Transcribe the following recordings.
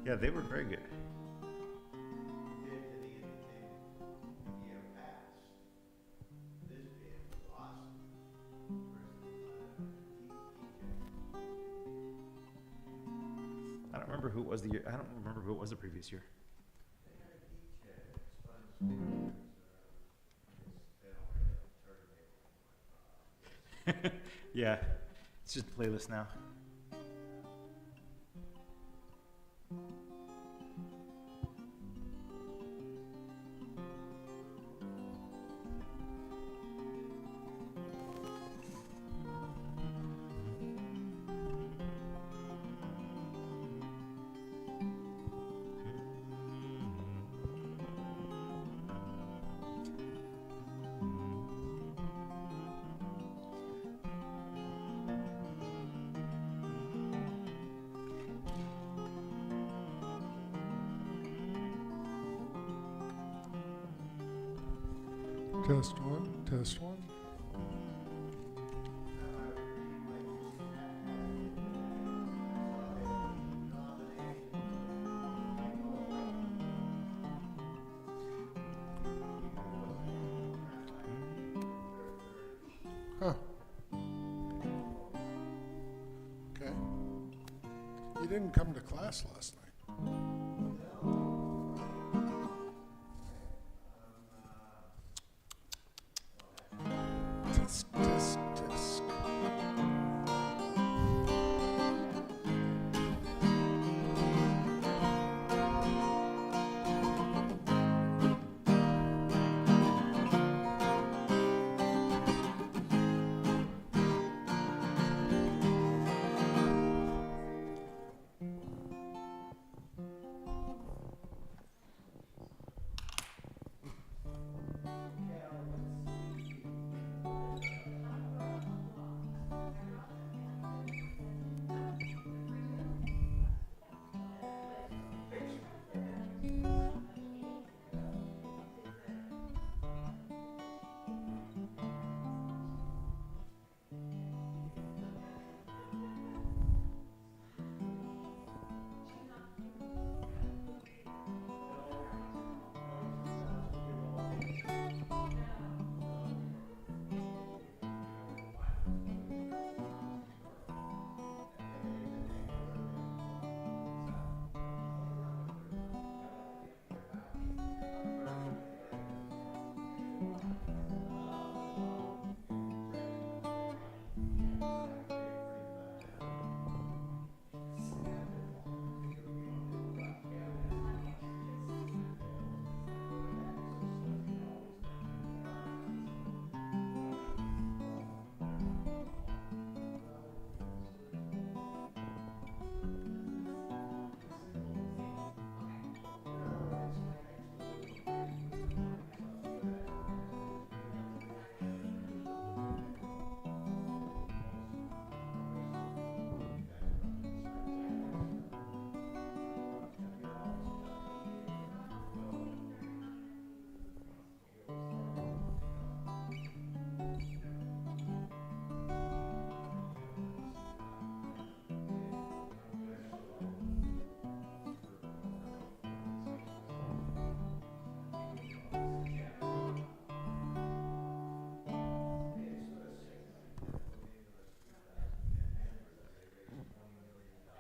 Yeah, they were very good. I don't remember who it was the year. I don't remember who it was the previous year. Yeah, it's just a playlist now. Test one, test one. Huh. Okay. You didn't come to class last night. Tisk, tisk, tisk.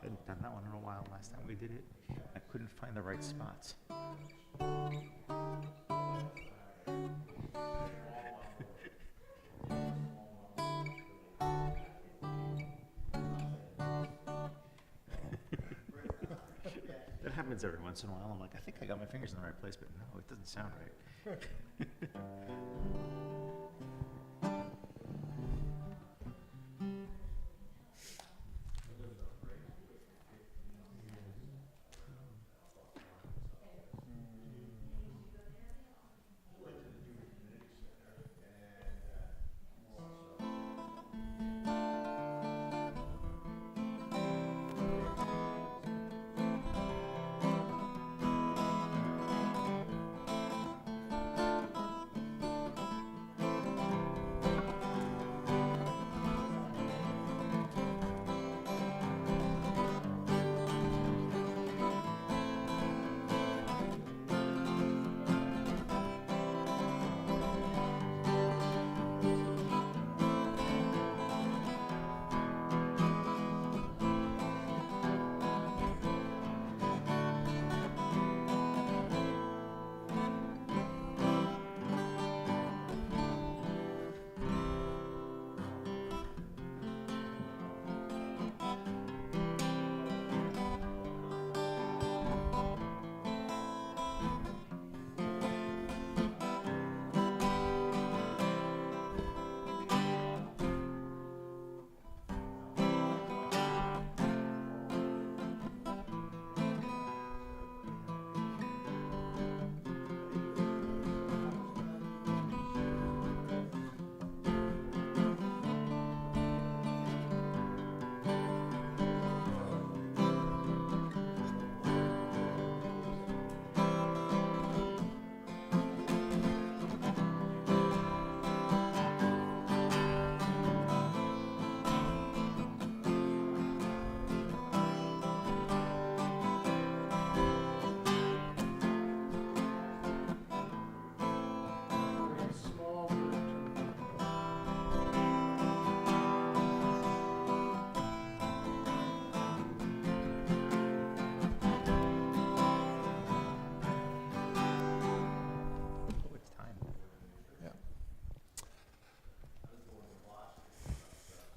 Hadn't done that one in a while last time we did it. I couldn't find the right spots. That happens every once in a while. I'm like, I think I got my fingers in the right place, but no, it doesn't sound right.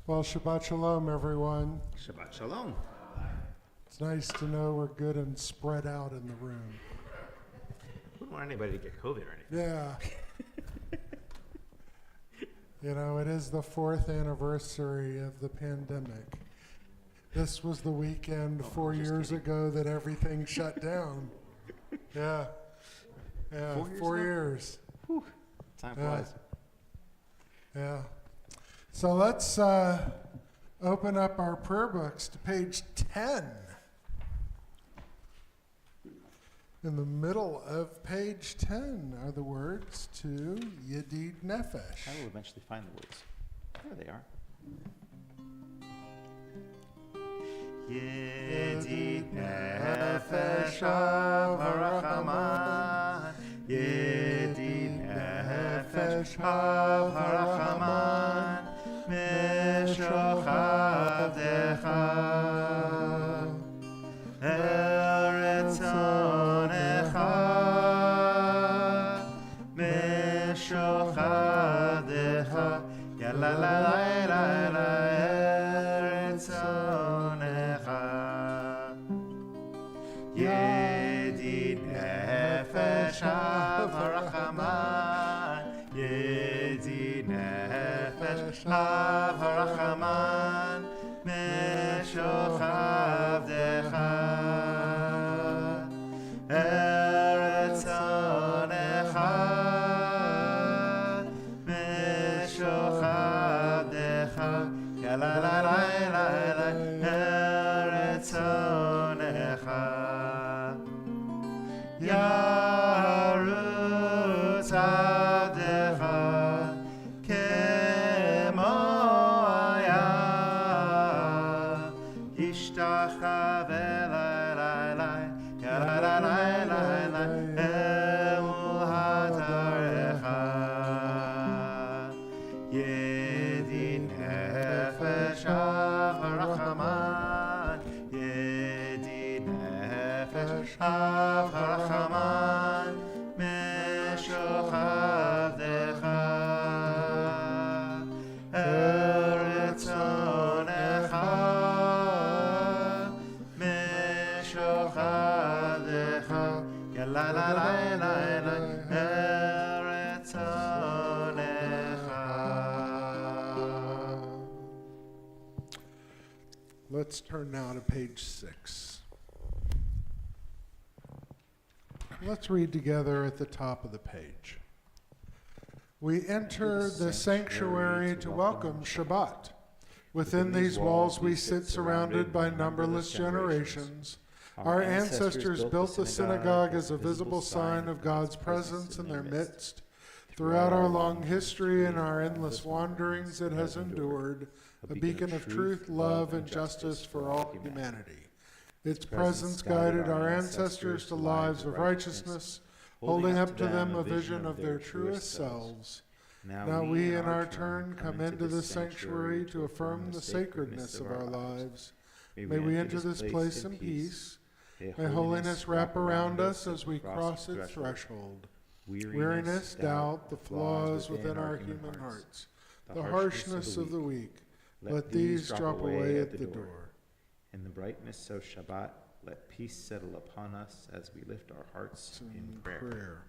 Well, Shabbat Shalom, everyone. Shabbat Shalom. It's nice to know we're good and spread out in the room. Wouldn't want anybody to get COVID or anything. Yeah. You know, it is the 4th anniversary of the pandemic. This was the weekend 4 years ago that everything shut down. Yeah. Yeah, 4 years. Whew. Time flies. Yeah. So let's open up our prayer books to page 10. In the middle of page 10 are the words to Yedid Nefesh. I will eventually find the words. There they are. Yedid Nefesh HaRachaman, Yedid Nefesh HaRachaman, Meshoch Avdecha, Eretz Onecha, Meshoch Avdecha, Yalla la la la la, Eretz Onecha, Yedid Nefesh HaRachaman, Yedid Nefesh HaRachaman, Meshoch Avdecha, Eretz Onecha, Meshoch Avdecha, Yalla la la la la, Eretz Onecha, Yarutz Avdecha, Kemo Aya, Yishtachave lai lai lai, Yala lai lai lai lai, Emul Hatarecha, Yedid Nefesh HaRachaman, Yedid Nefesh HaRachaman, Meshoch Avdecha, Eretz Onecha, Meshoch Avdecha, Yalla la la la la, Eretz Onecha. Let's turn now to page 6. Let's read together at the top of the page. We enter the sanctuary to welcome Shabbat. Within these walls we sit surrounded by numberless generations. Our ancestors built the synagogue as a visible sign of God's presence in their midst. Throughout our long history and our endless wanderings, it has endured, a beacon of truth, love, and justice for all humanity. Its presence guided our ancestors to lives of righteousness, holding up to them a vision of their truest selves. Now we, in our turn, come into this sanctuary to affirm the sacredness of our lives. May we enter this place in peace. May holiness wrap around us as we cross its threshold. Weariness, doubt, the flaws within our human hearts, the harshness of the weak, let these drop away at the door. In the brightness of Shabbat, let peace settle upon us as we lift our hearts in prayer.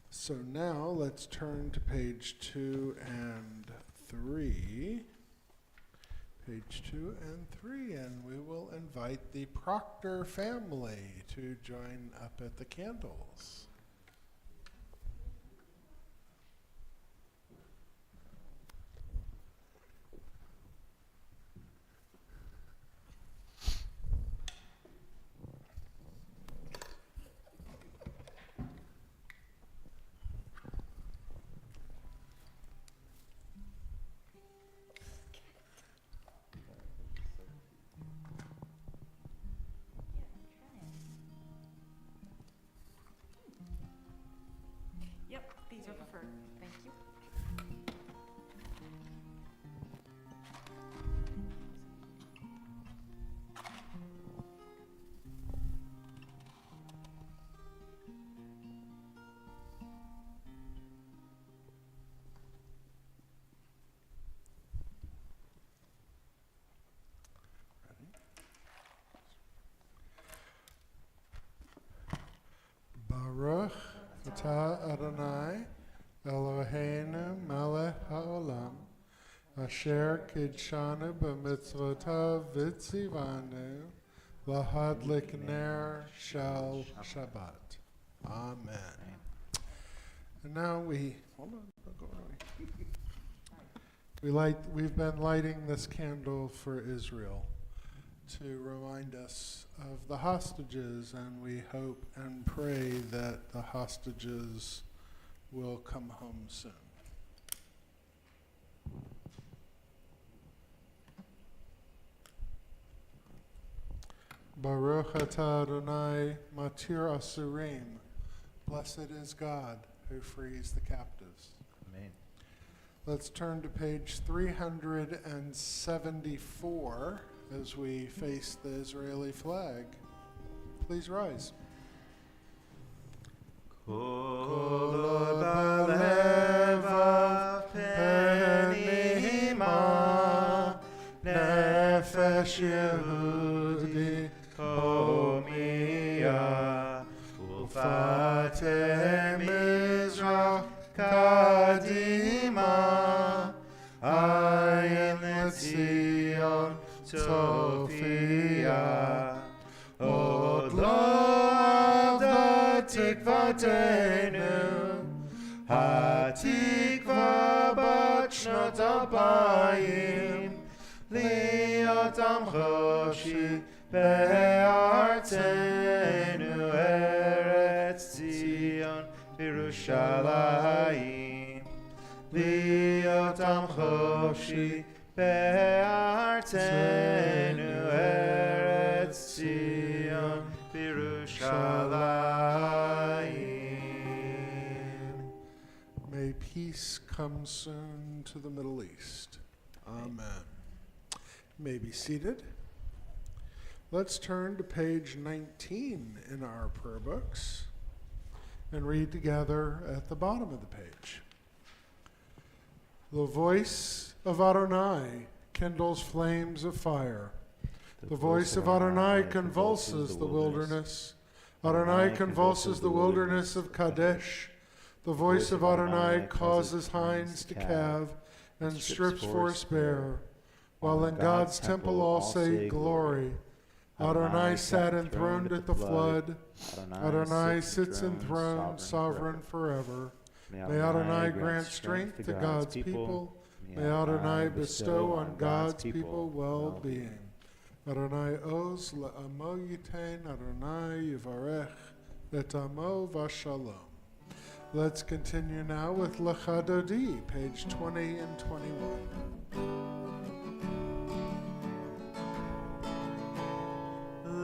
So now let's turn to page 2 and 3. Page 2 and 3, and we will invite the Proctor family to join up at the candles. These are preferred. Thank you. Ata Adonai, Eloheinu melech haolam, asher kidshanu b'mitzvotav v'tzivanu, lahadlik ner shel Shabbat. Amen. And now we've been lighting this candle for Israel to remind us of the hostages, and we hope and pray that the hostages will come home soon. Baruch atah Adonai matir asurim. Blessed is God who frees the captives. Amen. Let's turn to page 374 as we face the Israeli flag. Please rise. Kol balevav penima, nefesh Yehudi homiya, ufate mizrach kadima, ayin letzion Sophia, od lo avda tikvatenu, hatikva bat shnot alpayim, liot am choshi be'artzenu, eretz Zion Yerushalayim, liot am choshi be'artzenu, eretz Zion Yerushalayim. May peace come soon to the Middle East. Amen. You may be seated. Let's turn to page 19 in our prayer books and read together at the bottom of the page. The voice of Adonai kindles flames of fire. The voice of Adonai convulses the wilderness. Adonai convulses the wilderness of Kadesh. The voice of Adonai causes hinds to calve and strips forth bare, while in God's temple all say glory. Adonai sat enthroned at the flood. Adonai sits enthroned, sovereign forever. May Adonai grant strength to God's people. May Adonai bestow on God's people well-being. Adonai oz le'amo yitain, Adonai yivarech et amo v'shalom. Let's continue now with Lecha Dodi, page 20 and 21.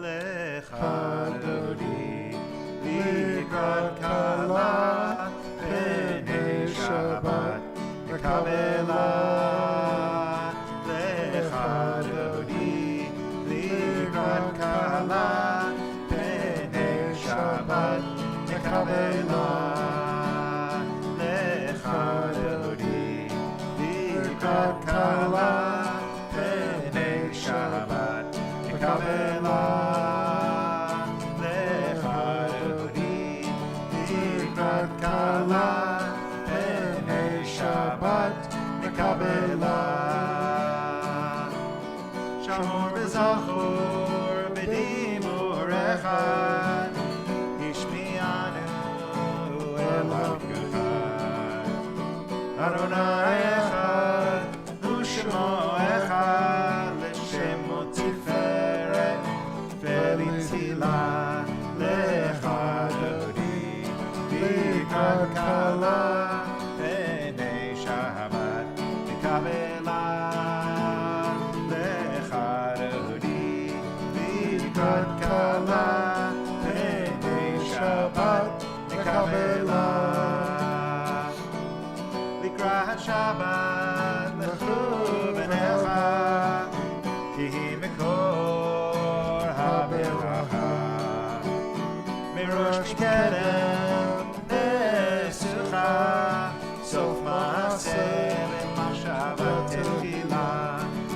Lecha Dodi, Likrat Kala, B'nei Shabbat, Mekabela. Lecha Dodi, Likrat Kala, B'nei Shabbat, Mekabela. Lecha Dodi, Likrat Kala, B'nei Shabbat, Mekabela. Kala, B'nei Shabbat, Mekabela. Shamor v'zachor b'dimur echad, Ishmianu elav echad. Adonai echad, u'shemo echad, l'shemo tiferet v'litzila. Lecha Dodi, Likrat Kala, B'nei Shabbat, Mekabela. Lecha Dodi, Likrat Kala, B'nei Shabbat, Mekabela. Likrat Shabbat, Lechu b'necha, ki hi mekor ha'beracha. Mirosh Kedem Nesucha, Sof Maaseh L'machshava Tefila.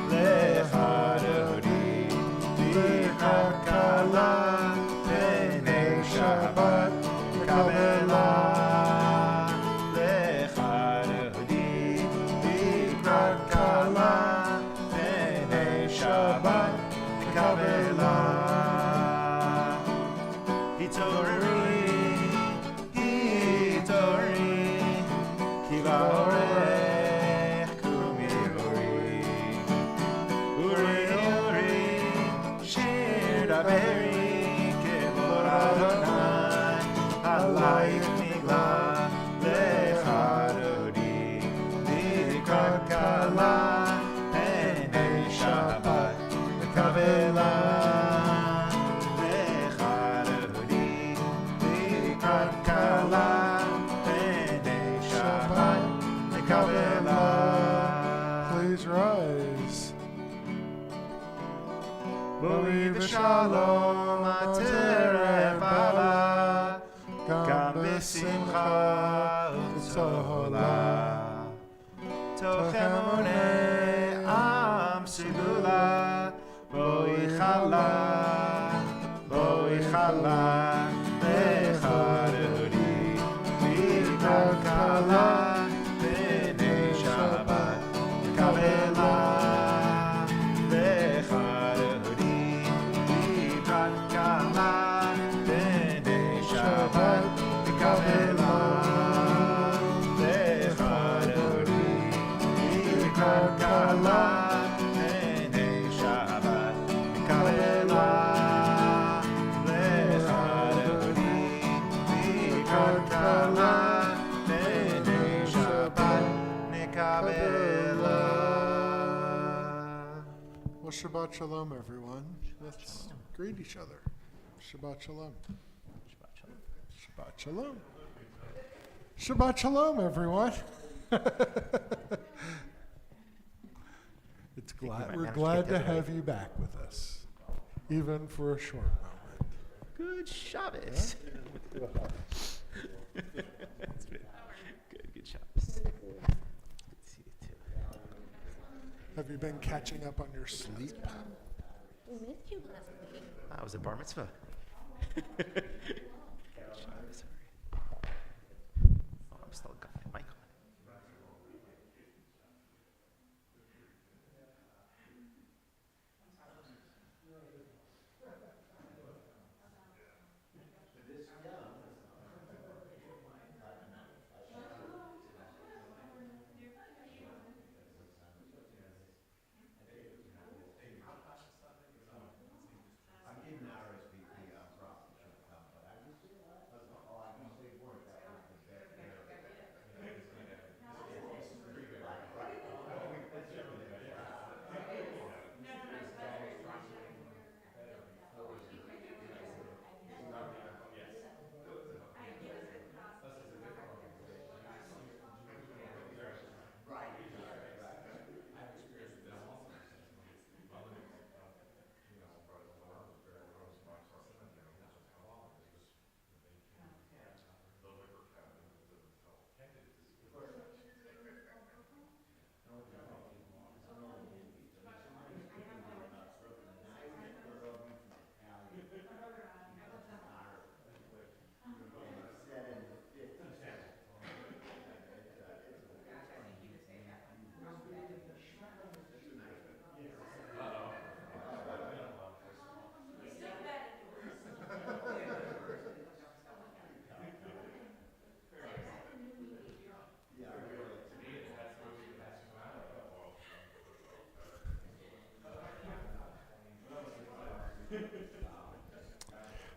Lecha Dodi, Likrat Kala, B'nei Shabbat, Mekabela. Orech kumi ori. Uri uri shir daberi kevod Adonai. Halayich nigla lechadodi. Likrat kala enei Shabbat lekavela. Lechadodi. Likrat kala enei Shabbat lekavela. Please rise. Boi v'shalom ateref ala, gam b'simcha u'tzola. Tochem emunei am segula, boi chala, lechadodi, likrat kala, b'nei Shabbat lekavela. Lechadodi, likrat kala, b'nei Shabbat lekavela. Lechadodi, likrat kala, b'nei Shabbat lekavela. Lechadodi, likrat kala, b'nei Shabbat lekavela. Well, Shabbat Shalom, everyone. Let's greet each other. Shabbat Shalom. Shabbat Shalom. Shabbat Shalom, everyone. We're glad to have you back with us, even for a short moment. Good Shabbos. Good Shabbos. Good to see you too. Have you been catching up on your sleep? We missed you last week. I was at bar mitzvah. Shabbos, sorry. Oh, I'm still got my mic on.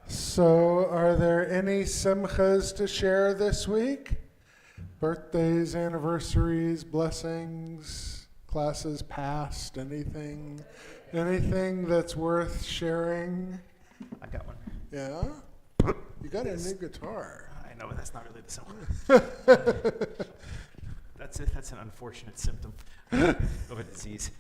So, are there any simchas to share this week? Birthdays, anniversaries, blessings, classes passed, anything that's worth sharing? I got one. Yeah? You got a new guitar. I know, but that's not really the song. That's an unfortunate symptom of a disease.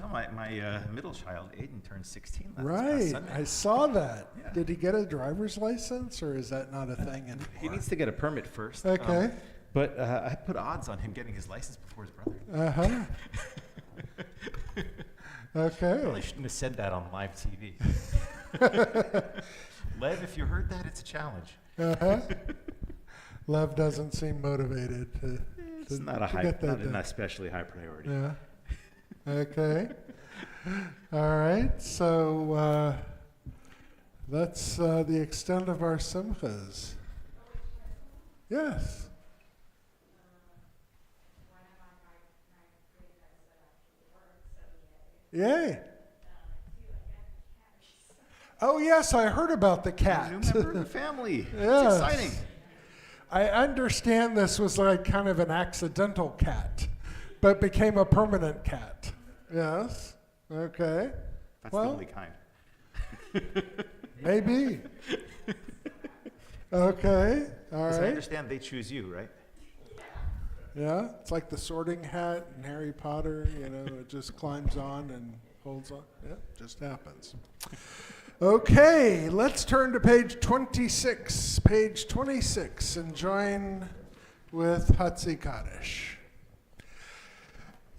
My middle child, Aiden, turned 16 last Right, Sunday. I saw that. Yeah. Did he get a driver's license, or is that not a thing anymore? He needs to get a permit first. Okay. But I put odds on him getting his license before his brother. Uh-huh. Okay. Probably shouldn't have said that on live TV. Lev, if you heard that, it's a challenge. Uh-huh. Lev doesn't seem motivated to It's not an especially high priority. Yeah. Okay. All right. So that's the extent of our simchas. Yes. Yay. Oh, yes, I heard about the cat. New member of the family. Yes. It's exciting. I understand this was like kind of an accidental cat, but became a permanent cat. Yes. Okay. That's Well, the only kind. Maybe. Okay. All As I right. understand, they choose you, right? Yeah. It's like the sorting hat in Harry Potter. You know, it just climbs on and holds on. Yeah, just happens. Okay, let's turn to page 26. Page 26 and join with Hatzi Kaddish.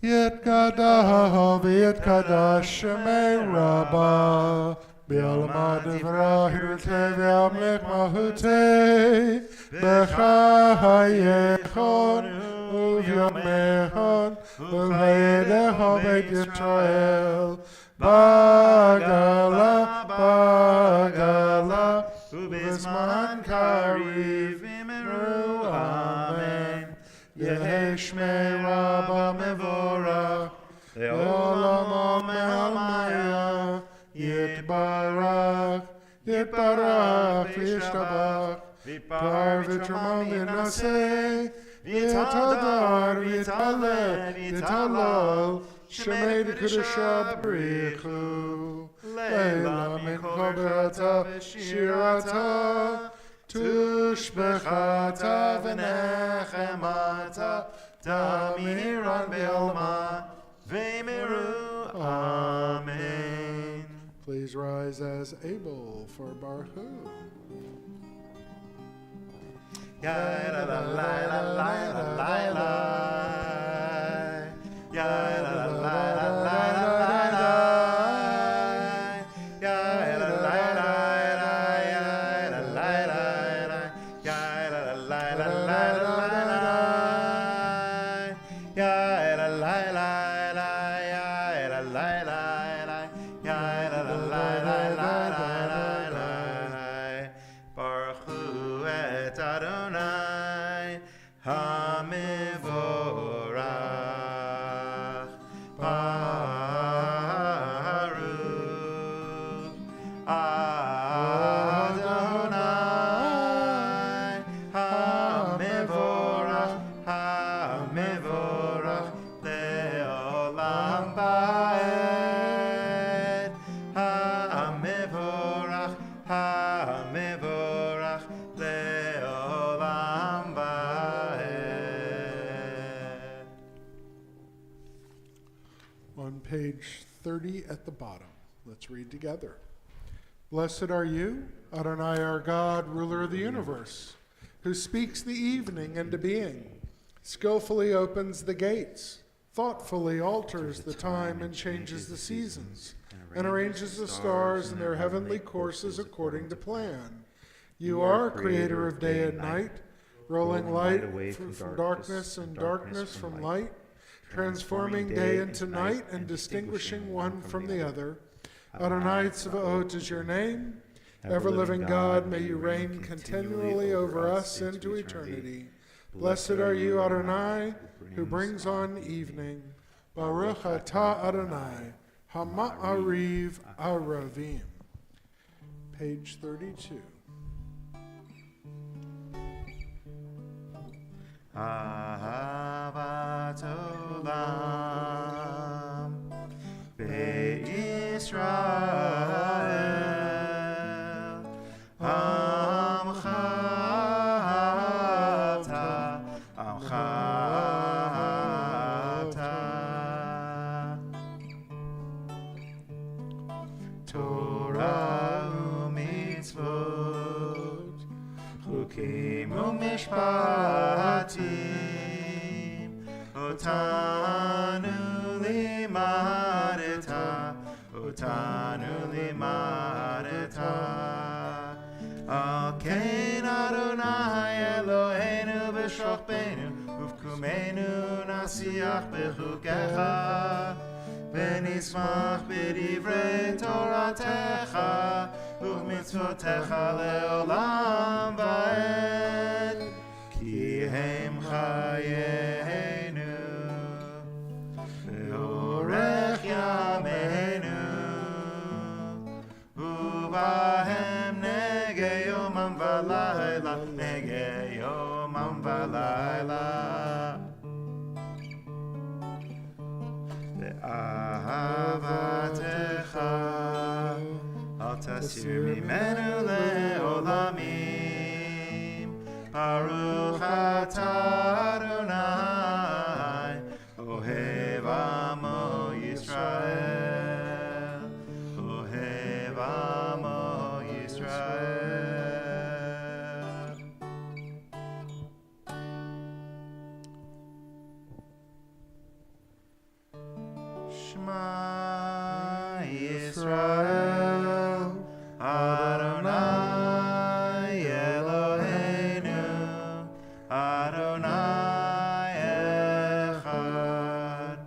Yet Gadol v'yet Kadash Shemei Rabbah B'alma Divrah Hirutei v'amlech Mahutei B'chayechon u'vyomechon u'vayedecho Beit Yisrael Bagala Ubizman Kariv Imru Amen Yehi Shmei Rabba Mevorach Le'olamo Me'almaya Yitbarach V'yishtabach V'yipar v'yitramam v'naseh V'yitadar v'yithalel Shemei D'Kudusha B'richu Leila Min Kol Berata V'shirata Tushbechata V'nechemata Tamiran B'alma V'meru Amen. Please rise as able for Baruch. Ya la la la la la la la. Ya la la la la la la. Ya la la la la la la la. Ya la la la la la la la. Ya la la la la ya la la la la. Ya la la la la la la. Baruch Hu et Adonai HaMevorach Baruch Adonai HaMevorach HaMevorach Le'olam Ba'ed HaMevorach HaMevorach Le'olam Ba'ed. On page 30 at the bottom. Let's read together. Blessed are you, Adonai our God, ruler of the universe, who speaks the evening into being, skillfully opens the gates, thoughtfully alters the time and changes the seasons, and arranges the stars in their heavenly courses according to plan. You are creator of day and night, rolling light from darkness and darkness from light, transforming day into night and distinguishing one from the other. Adonai Tzvaot is your name. Ever-living God, may you reign continually over us into eternity. Blessed are you, Adonai, who brings on evening. Baruch atah Adonai, Hama'ariv Aravim. Page 32. Ahavat olam be'Yisrael Amcha ata Torah u'mitzvot Chukim u'mishpatim Otanu limadeta Al kein Adonai Eloheinu v'shochbeinu Uvkumenu nasiach bechukecha V'nismach b'divrei Toratecha U'mitzvotecha le'olam va'ed Ki laila nege yomam v'laila Be'ahavatecha al tasir mimenu le'olamim Baruch atah Adonai Ohev amo Yisrael Ohev amo Yisrael Shema Yisrael Adonai Eloheinu Adonai Echad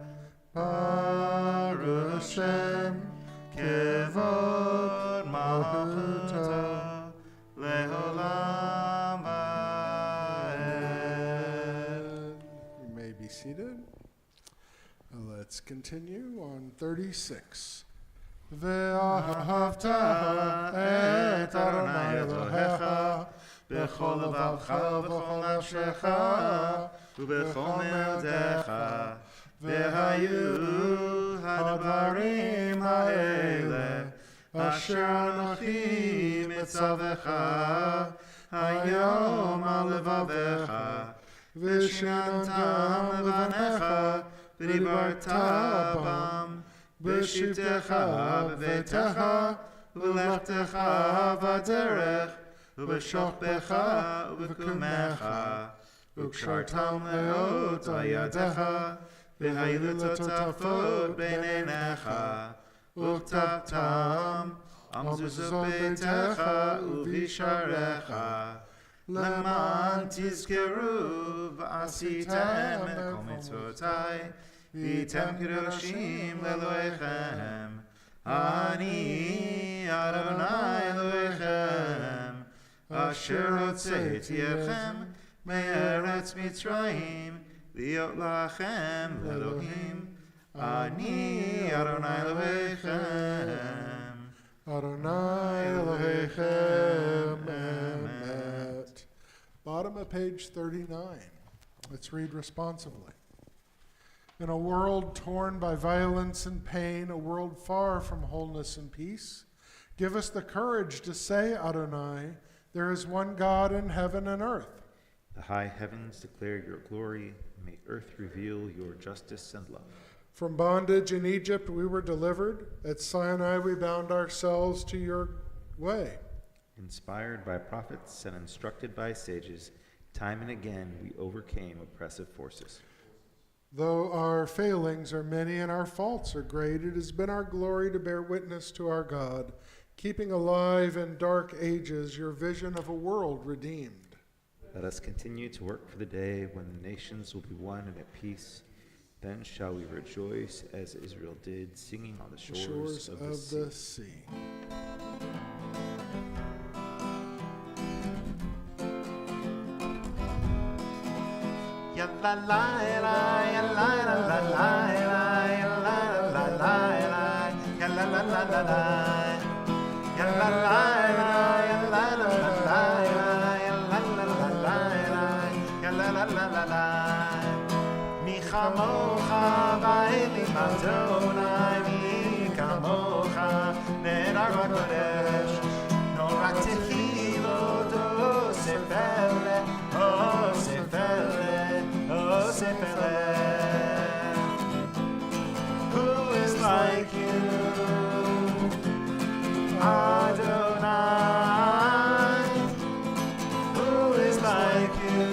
Baruch Shem Kevod Malchuto Leolam Va'ed. You may be seated. Let's continue on 36. Ve'ahavta et Adonai Elohecha b'chol levavcha v'chol nafshecha ובכל מאודיך והיו הדברים האלה אשר אנוכי מצווך היום על לבביך ושיננתם לבניך ודיברת בם בשבתך בביתך ולכתך בדרך ובשוכבך ובקומך וקשרתם מאוד על ידיך והיו לטוטפות בין עיניך וכתבתם על מזוזות ביתך ובשעריך למען תזכרו ועשיתם את כל מצוותיי והייתם קדושים לאלוהיכם אני אדוני אלוהיכם אשר הוצאתי אתכם מארץ מצרים להיות לכם לאלוהים אני אדוני אלוהיכם Adonai Elohechem Emet. Bottom of page 39. Let's read responsibly. In a world torn by violence and pain, a world far from wholeness and peace, give us the courage to say, Adonai, there is one God in heaven and earth. The high heavens declare your glory, and may earth reveal your justice and love. From bondage in Egypt we were delivered. At Sinai we bound ourselves to your way. Inspired by prophets and instructed by sages, time and again we overcame oppressive forces. Though our failings are many and our faults are great, it has been our glory to bear witness to our God, keeping alive in dark ages your vision of a world redeemed. Let us continue to work for the day when the nations will be one and at peace. Then shall we rejoice as Israel did, singing on the shores of the sea. Ya la la la, ya la la la la, ya la la la la, ya la la la la la, ya la la la, ya la la la la, ya la la la la, ya la la la la la. Mi chamocha ba'elim Adonai, mi kamocha ne'er kodesh, norak tehilot osefele, osefele. Who is like you, Adonai? Who is like you,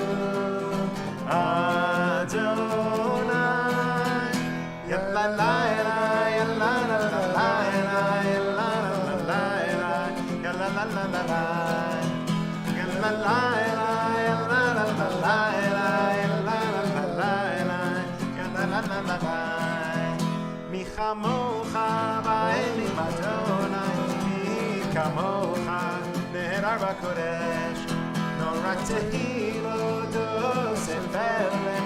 Adonai? Ya la la la, ya la la la la, ya la la la la, ya la la la la la, ya la la la, ya la la la la. Mi chamocha ba'elim Adonai, mi kamocha ne'er kodesh, norak tehilot osefele,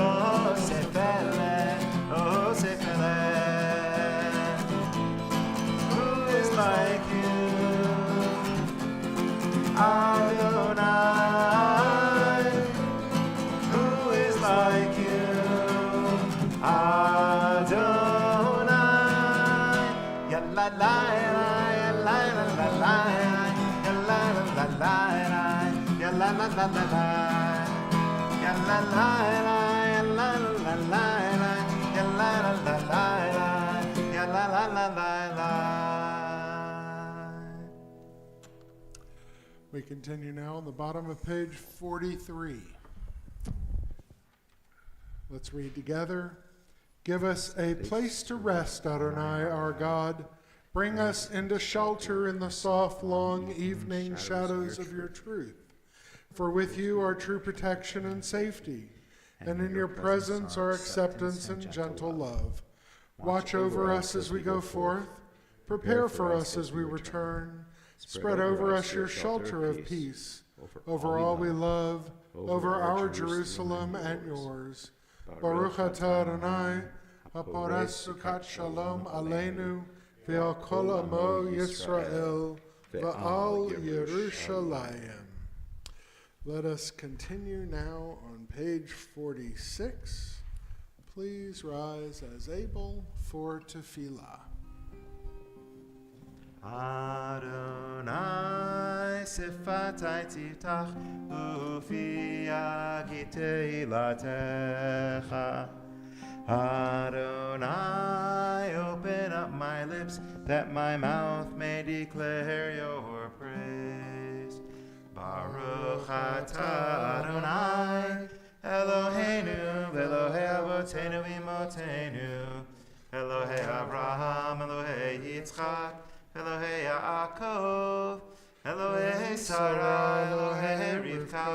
osefele, osefele. Who is like you, Adonai? la la la la la. Ya la la la, ya la la la la, ya la la la la, ya la la la la la. We continue now on the bottom of page 43. Let's read together. Give us a place to rest, Adonai, our God. Bring us into shelter in the soft, long evening shadows of your truth. For with you are true protection and safety, and in your presence are acceptance and gentle love. Watch over us as we go forth. Prepare for us as we return. Spread over us your shelter of peace, over all we love, over our Jerusalem and yours. Baruch atah Adonai, haporeh sukat shalom aleinu, ve'al kol amo Yisrael, ve'al Yerushalayim. Let us continue now on page 46. Please rise as able for tefillah. Adonai sifatai tiftach ufi tehillatcha. Adonai, open up my lips that my mouth may declare your praise. Baruch atah Adonai, Eloheinu, Elohei avotenu imotenu, Elohei Abraham, Elohei Yitzchak, Elohei Yaakov, Elohei Sarah, Elohei Rivka,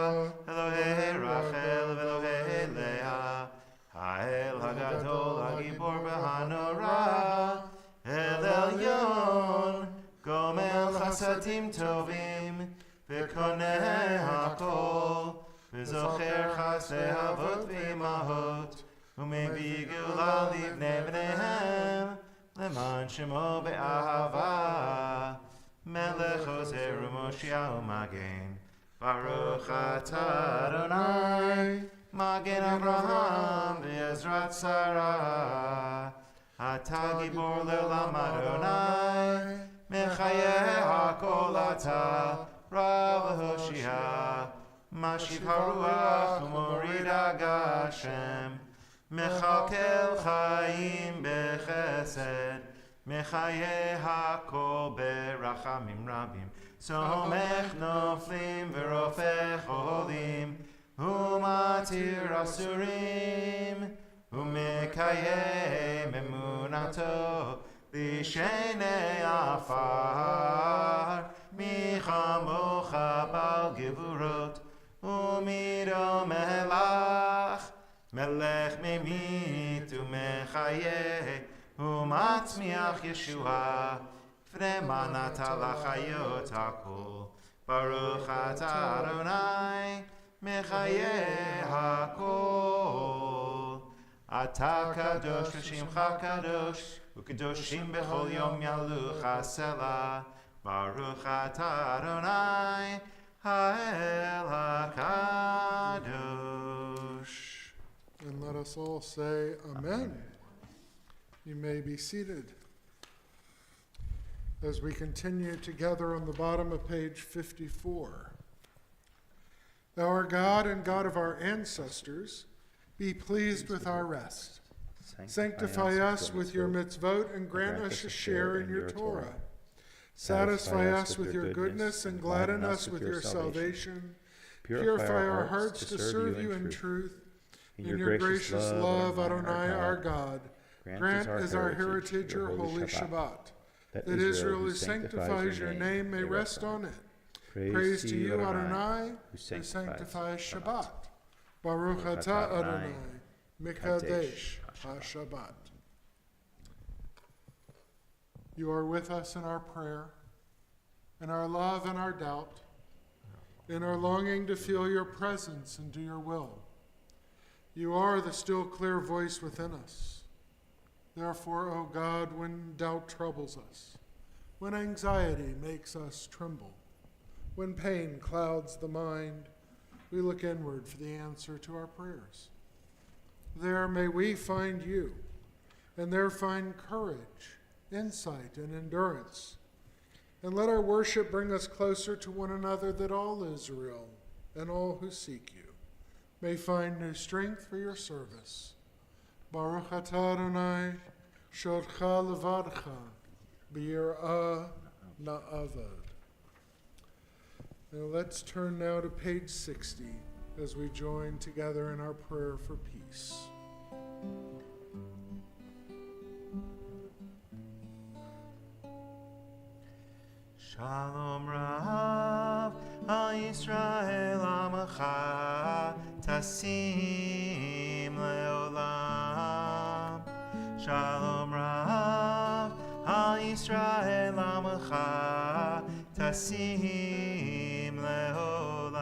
Elohei Rachel, Elohei Leah, Ha'el HaGadol, HaGibor B'Hanorah, El Elyon, Gomel Chasadim Tovim, V'koneh HaKol, V'zocher Chasdei Avot V'imahot, U'mebyi Geula Livnei B'neihem, Leman Shemo Be'ahava, Melech Ozer U'Moshiach U'Magen, Baruch atah Adonai, Magen Abraham V'Ezrat Sarah, Atah Gibor Le'olam Adonai, Mechayeh HaKol Atah, Rav Hoshia, Mashiv HaRuach U'Morid HaGashem, Mechalkel Chaim Bechesed, Mechayeh HaKol Berachamim Rabim, Somech Noflim V'Rofech Olim, Umatir Asurim, Umekayem Emunato, Lishenei Afar, Michamocha Bal Gevurot, Umido Melach, Melech Memit Umechayeh, Umatzmiach Yeshua, Fremanata Lachayot HaKol, Baruch atah Adonai, Mechayeh HaKol. Atah Kadosh V'Shimcha Kadosh, U'Kadoshim B'chol Yom Yalucha Selah, Baruch atah Adonai, Ha'el HaKadosh. And let us all say Amen. You may be seated. As we continue together on the bottom of page 54. Thou art God and God of our ancestors, be pleased with our rest. Sanctify us with your mitzvot and grant us a share in your Torah. Satisfy us with your goodness and gladden us with your salvation. Purify our hearts to serve you in truth. In your gracious love, Adonai, our God, grant as our heritage your holy Shabbat, that Israel who sanctifies your name may rest on it. Praise to you, Adonai, who sanctifies Shabbat. Baruch atah Adonai, Mekadesh HaShabbat. You are with us in our prayer, in our love and our doubt, in our longing to feel your presence and do your will. You are the still clear voice within us. Therefore, O God, when doubt troubles us, when anxiety makes us tremble, when pain clouds the mind, we look inward for the answer to our prayers. There may we find you, and there find courage, insight, and endurance. And let our worship bring us closer to one another, that all Israel and all who seek you may find new strength for your service. Baruch atah Adonai, shodcha levadcha, b'yirah na'avad. Now let's turn now to page 60 as we join together in our prayer for peace. Shalom Rav, Yisrael Amacha, Tasim Leolam. Shalom Rav, Yisrael Amacha, Tasim Leolam.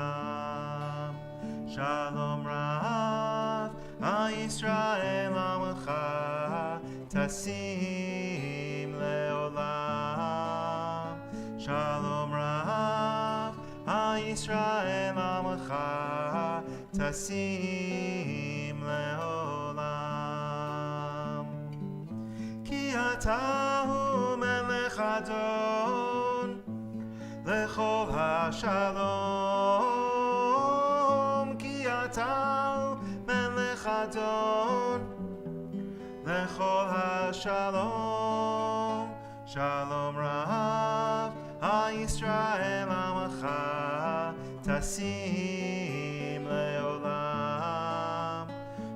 Shalom Rav, Yisrael Amacha, Tasim Leolam. Shalom Rav, Yisrael Amacha, Tasim Leolam. Ki ata hu melech adon, lechol ha-shalom. Ki ata hu melech adon, lechol ha-shalom. Shalom Rav, Yisrael Amacha, Tasim Leolam.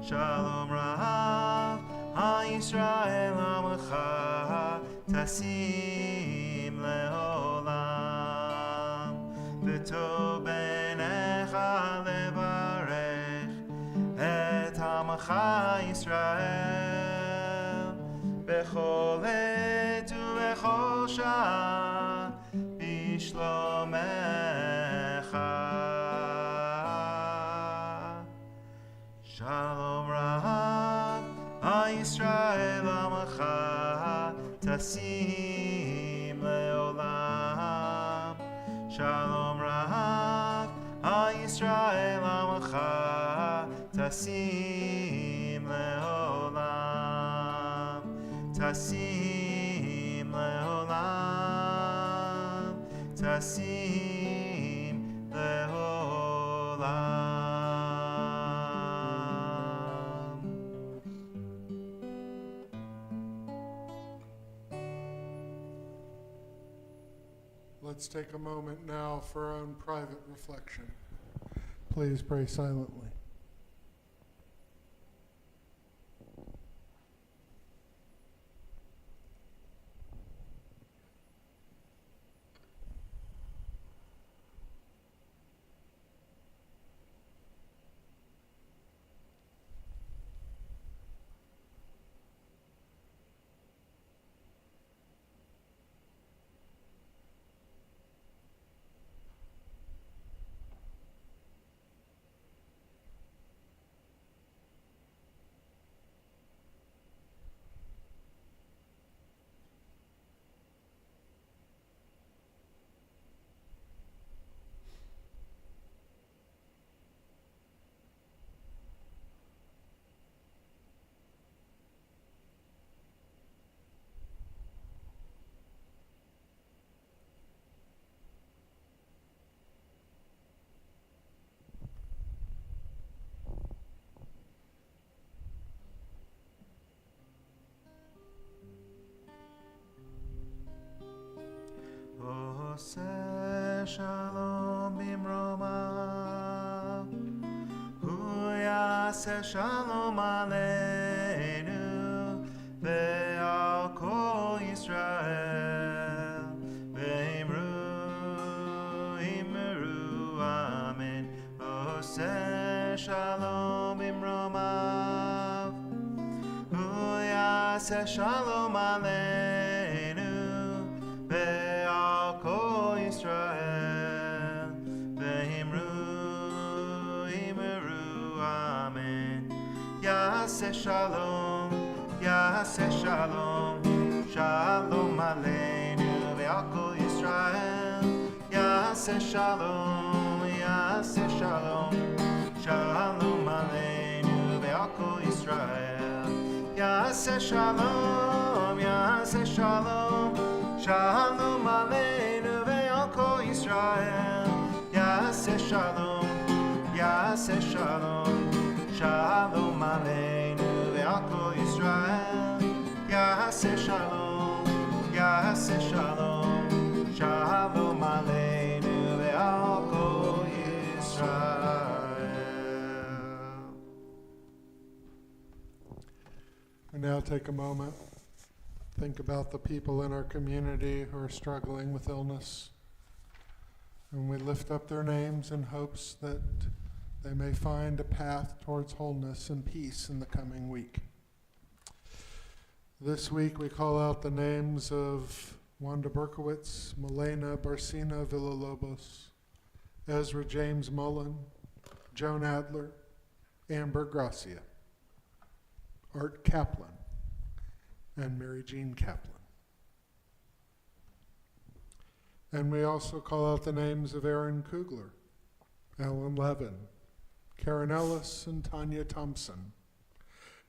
Shalom Rav, Yisrael Amacha, Tasim Leolam. V'tov b'necha levarech et Amacha Yisrael b'chol עת ובכל שעה בשלומך. Shalom Rav, Yisrael Amacha, Tasim Leolam. Shalom Rav, Yisrael Amacha, Tasim Leolam. Tasim Leolam, Tasim Leolam. Let's take a moment now for our own private reflection. Please pray silently. Oseh shalom bimromav, hu yaseh shalom aleinu, ve'al kol Yisrael, ve'imru, imru, amen. Oseh shalom bimromav, hu yaseh shalom aleinu, ve'al kol Yisrael, ve'imru, imru, amen. Yaseh shalom, Yaseh shalom, shalom aleinu, ve'al kol Yisrael. Yaseh shalom, Yaseh shalom, shalom aleinu, ve'al kol Yisrael. Yaseh shalom, Yaseh shalom, shalom aleinu, ve'al kol Yisrael. Yaseh shalom, Yaseh Shalom, Shalom Aleinu ve'al kol Yisrael. Yaseh Shalom, Yaseh Shalom, Shalom Aleinu ve'al kol Yisrael. We now take a moment, think about the people in our community who are struggling with illness. And we lift up their names in hopes that they may find a path towards wholeness and peace in the coming week. This week we call out the names of Wanda Berkowitz, Milena Barcina Villalobos, Ezra James Mullen, Joan Adler, Amber Gracia, Art Kaplan, and Mary Jean Kaplan. And we also call out the names of Aaron Kugler, Alan Levin, Karen Ellis, and Tanya Thompson,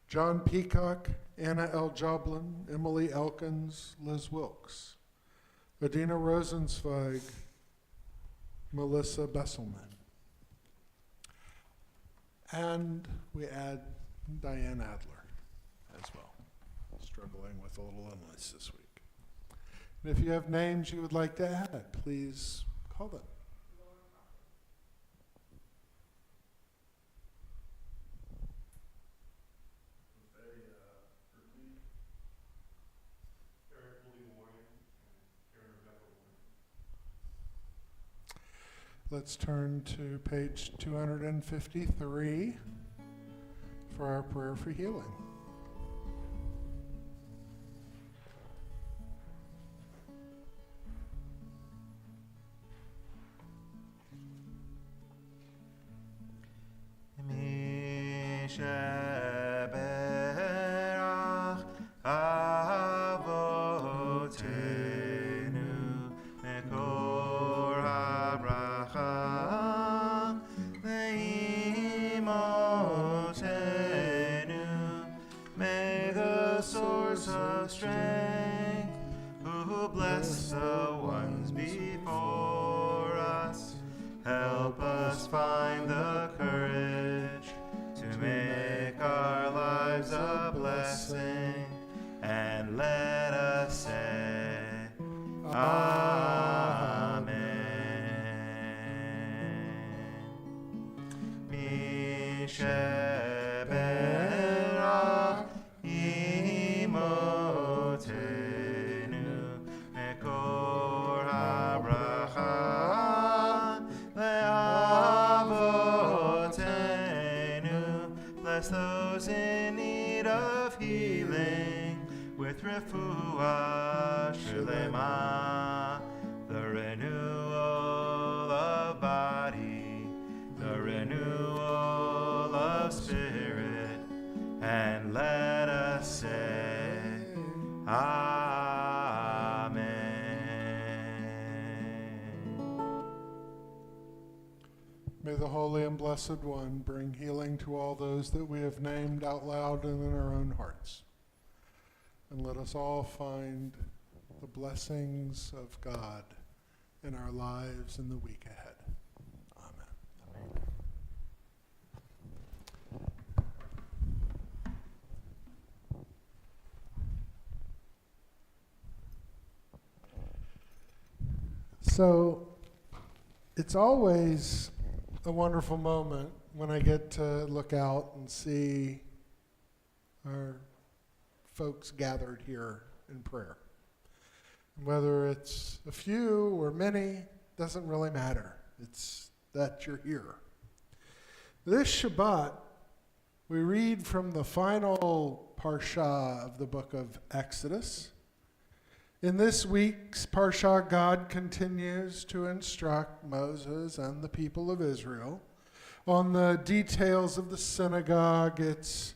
John Peacock, Anna L. Joblin, Emily Elkins, Liz Wilkes, Adina Rosenzweig, Melissa Besselman. And we add Diane Adler as well, struggling with a little illness this week. And if you have names you would like to add, please call them. Let's turn to page 253 for our prayer for healing. Sheberach avotenu mekor habracha leimotenu. May the source of strength, who bless the ones before us, help us find the courage to make our lives a blessing, and let us say, Amen. Misheberach imotenu mekor habracha le'avotenu. Bless those in need of healing with refuah shlema, the renewal of body, the renewal of spirit, and let us say, Amen. May the Holy and Blessed One bring healing to all those that we have named out loud and in our own hearts. And let us all find the blessings of God in our lives in the week ahead. Amen. So it's always a wonderful moment when I get to look out and see our folks gathered here in prayer. Whether it's a few or many, doesn't really matter. It's that you're here. This Shabbat, we read from the final parsha of the book of Exodus. In this week's parsha, God continues to instruct Moses and the people of Israel on the details of the synagogue, its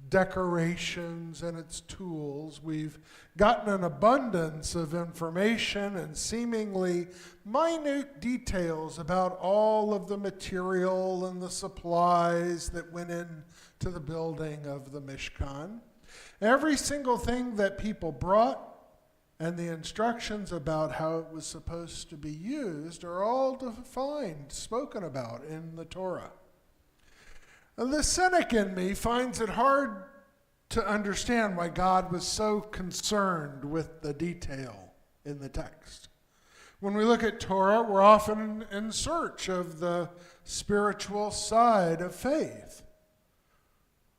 decorations, and its tools. We've gotten an abundance of information and seemingly minute details about all of the material and the supplies that went into the building of the Mishkan. Every single thing that people brought and the instructions about how it was supposed to be used are all defined, spoken about in the Torah. And the cynic in me finds it hard to understand why God was so concerned with the detail in the text. When we look at Torah, we're often in search of the spiritual side of faith.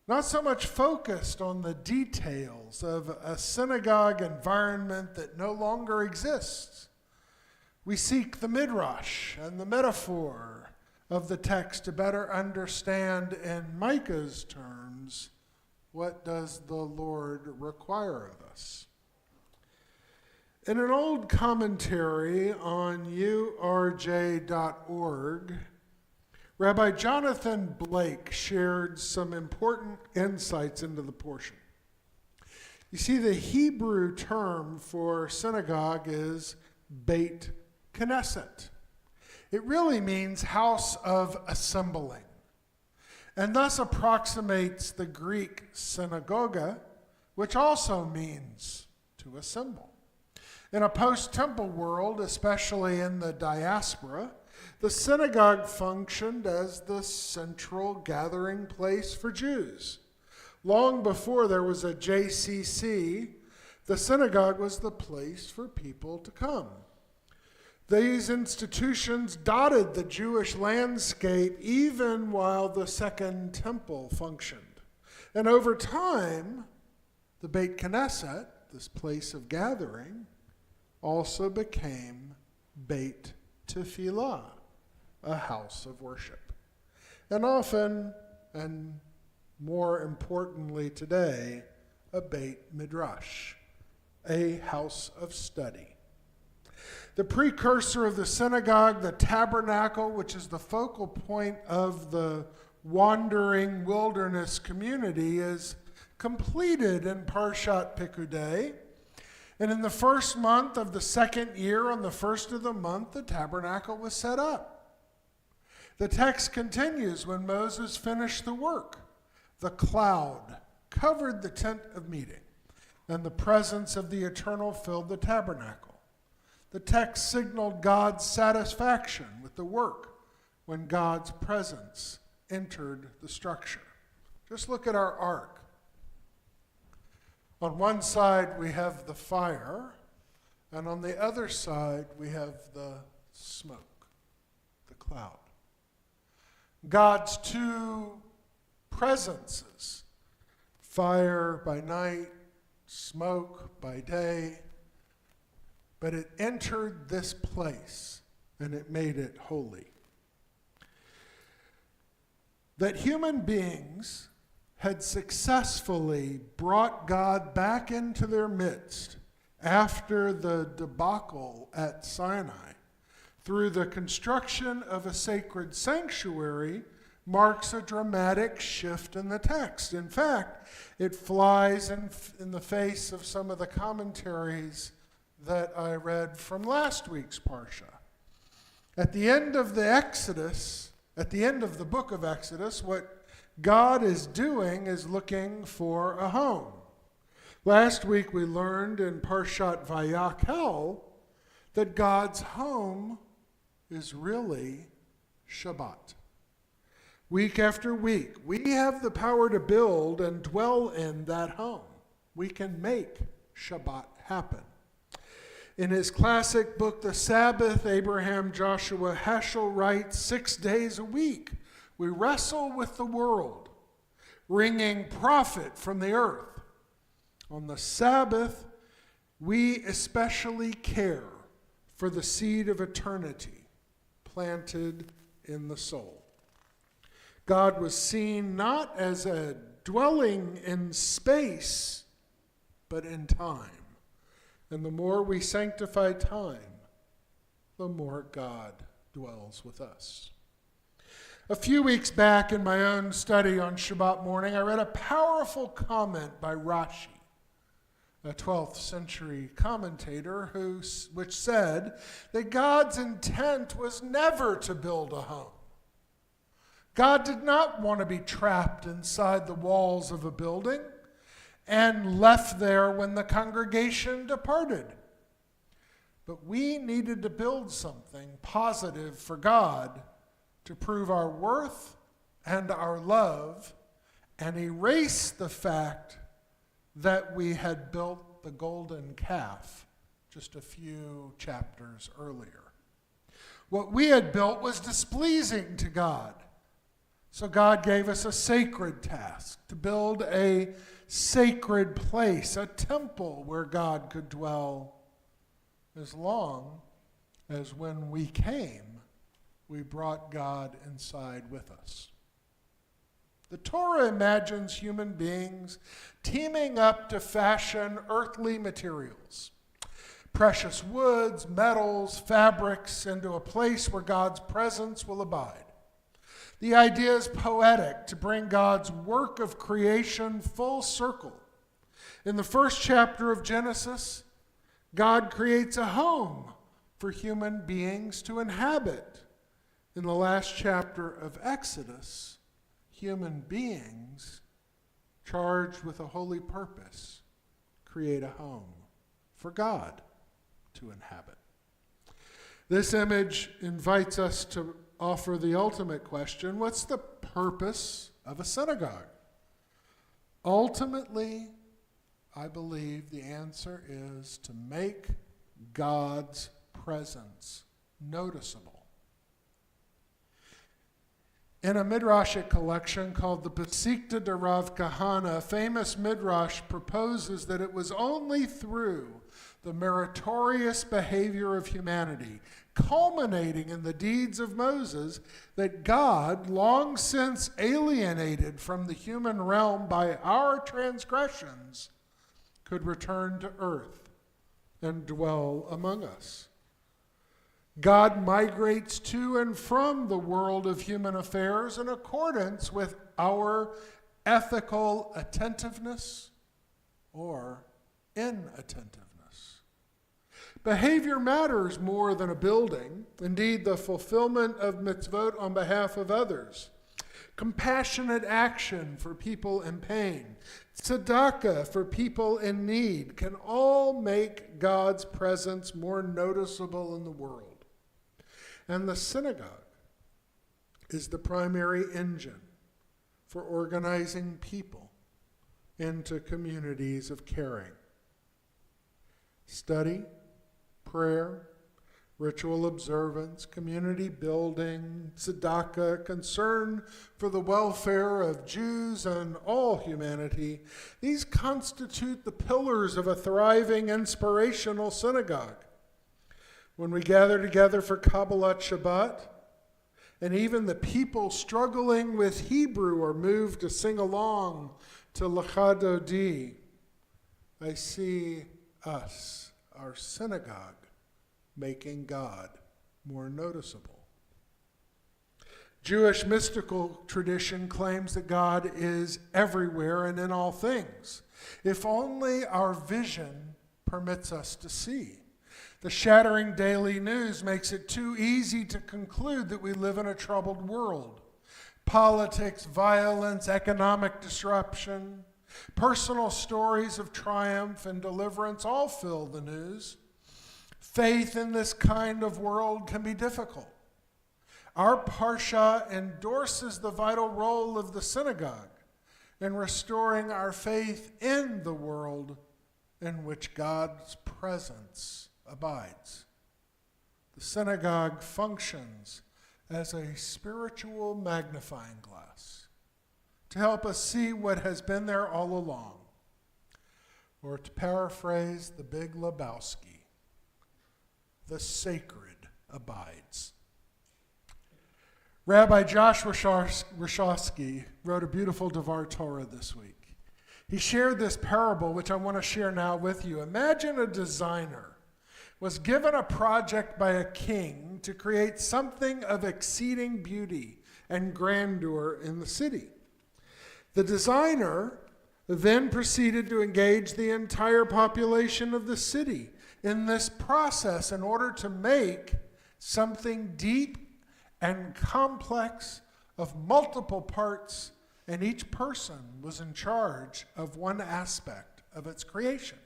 Not so much focused on the details of a synagogue environment that no longer exists. We seek the midrash and the metaphor of the text to better understand, in Micah's terms, what does the Lord require of us. In an old commentary on urj.org, Rabbi Jonathan Blake shared some important insights into the portion. You see, the Hebrew term for synagogue is Beit Knesset. It really means house of assembling, and thus approximates the Greek synagoga, which also means to assemble. In a post-temple world, especially in the diaspora, the synagogue functioned as the central gathering place for Jews. Long before there was a JCC, the synagogue was the place for people to come. These institutions dotted the Jewish landscape even while the Second Temple functioned. And over time, the Beit Knesset, this place of gathering, also became Beit Tefillah, a house of worship. And often, and more importantly today, a Beit Midrash, a house of study. The precursor of the synagogue, the tabernacle, which is the focal point of the wandering wilderness community, is completed in Parshat Pikudei. And in the first month of the second year, on the first of the month, the tabernacle was set up. The text continues, when Moses finished the work, the cloud covered the tent of meeting, and the presence of the Eternal filled the tabernacle. The text signaled God's satisfaction with the work when God's presence entered the structure. Just look at our ark. On one side, we have the fire, and on the other side, we have the smoke, the cloud. God's two presences, fire by night, smoke by day, but it entered this place and it made it holy. That human beings had successfully brought God back into their midst after the debacle at Sinai through the construction of a sacred sanctuary marks a dramatic shift in the text. In fact, it flies in the face of some of the commentaries that I read from last week's Parsha. At the end of the Exodus, at the end of the book of Exodus, what God is doing is looking for a home. Last week we learned in Parshat Vayakhel that God's home is really Shabbat. Week after week, we have the power to build and dwell in that home. We can make Shabbat happen. In his classic book, The Sabbath, Abraham Joshua Heschel writes, 6 days a week, we wrestle with the world, wringing profit from the earth. On the Sabbath, we especially care for the seed of eternity planted in the soul. God was seen not as a dwelling in space, but in time. And the more we sanctify time, the more God dwells with us. A few weeks back in my own study on Shabbat morning, I read a powerful comment by Rashi, a 12th century commentator, which said that God's intent was never to build a home. God did not want to be trapped inside the walls of a building and left there when the congregation departed. But we needed to build something positive for God to prove our worth and our love and erase the fact that we had built the golden calf just a few chapters earlier. What we had built was displeasing to God. So God gave us a sacred task to build a sacred place, a temple where God could dwell, as long as when we came, we brought God inside with us. The Torah imagines human beings teaming up to fashion earthly materials, precious woods, metals, fabrics, into a place where God's presence will abide. The idea is poetic, to bring God's work of creation full circle. In the first chapter of Genesis, God creates a home for human beings to inhabit. In the last chapter of Exodus, human beings charged with a holy purpose create a home for God to inhabit. This image invites us to offer the ultimate question: what's the purpose of a synagogue? Ultimately, I believe the answer is to make God's presence noticeable. In a midrashic collection called the Besikta de Rav Kahana, a famous midrash proposes that it was only through the meritorious behavior of humanity, culminating in the deeds of Moses, that God, long since alienated from the human realm by our transgressions, could return to earth and dwell among us. God migrates to and from the world of human affairs in accordance with our ethical attentiveness or inattentiveness. Behavior matters more than a building. Indeed, the fulfillment of mitzvot on behalf of others, compassionate action for people in pain, tzedakah for people in need, can all make God's presence more noticeable in the world. And the synagogue is the primary engine for organizing people into communities of caring. Study, prayer, ritual observance, community building, tzedakah, concern for the welfare of Jews and all humanity, these constitute the pillars of a thriving, inspirational synagogue. When we gather together for Kabbalat Shabbat, and even the people struggling with Hebrew are moved to sing along to Lecha Dodi, I see us, our synagogue, making God more noticeable. Jewish mystical tradition claims that God is everywhere and in all things, if only our vision permits us to see. The shattering daily news makes it too easy to conclude that we live in a troubled world. Politics, violence, economic disruption, personal stories of triumph and deliverance all fill the news. Faith in this kind of world can be difficult. Our Parsha endorses the vital role of the synagogue in restoring our faith in the world in which God's presence abides. The synagogue functions as a spiritual magnifying glass to help us see what has been there all along. Or to paraphrase the Big Lebowski, the sacred abides. Rabbi Josh Rashowski wrote a beautiful Devar Torah this week. He shared this parable, which I want to share now with you. Imagine a designer was given a project by a king to create something of exceeding beauty and grandeur in the city. The designer then proceeded to engage the entire population of the city in this process in order to make something deep and complex of multiple parts, and each person was in charge of one aspect of its creation.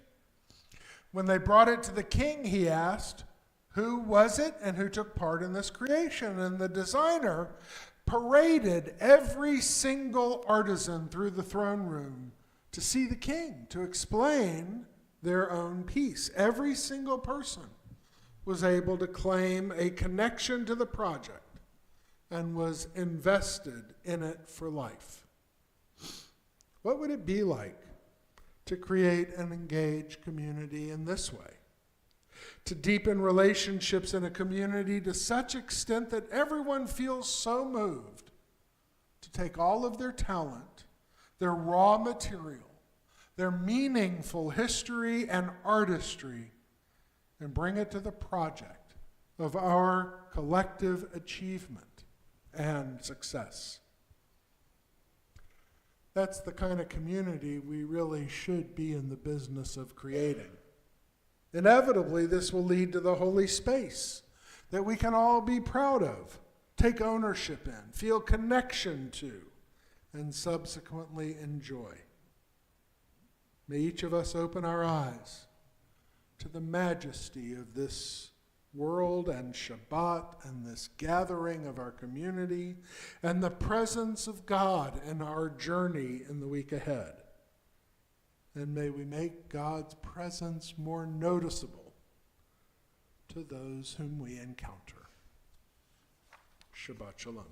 When they brought it to the king, he asked, who was it and who took part in this creation? And the designer paraded every single artisan through the throne room to see the king, to explain their own piece. Every single person was able to claim a connection to the project and was invested in it for life. What would it be like to create an engaged community in this way? To deepen relationships in a community to such extent that everyone feels so moved to take all of their talent, their raw material, their meaningful history and artistry, and bring it to the project of our collective achievement and success. That's the kind of community we really should be in the business of creating. Inevitably, this will lead to the holy space that we can all be proud of, take ownership in, feel connection to, and subsequently enjoy. May each of us open our eyes to the majesty of this world and Shabbat and this gathering of our community and the presence of God in our journey in the week ahead. And may we make God's presence more noticeable to those whom we encounter. Shabbat Shalom.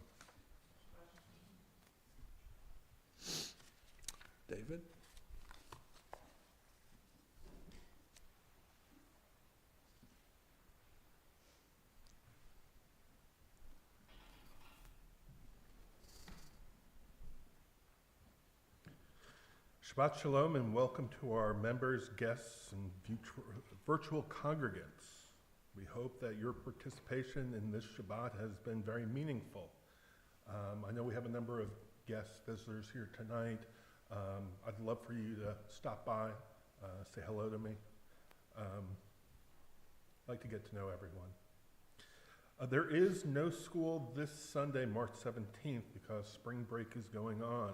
David? Shabbat Shalom and welcome to our members, guests, and virtual congregants. We hope that your participation in this Shabbat has been very meaningful. I know we have a number of guest visitors here tonight. I'd love for you to stop by, say hello to me. I'd like to get to know everyone. There is no school this Sunday, March 17th, because spring break is going on.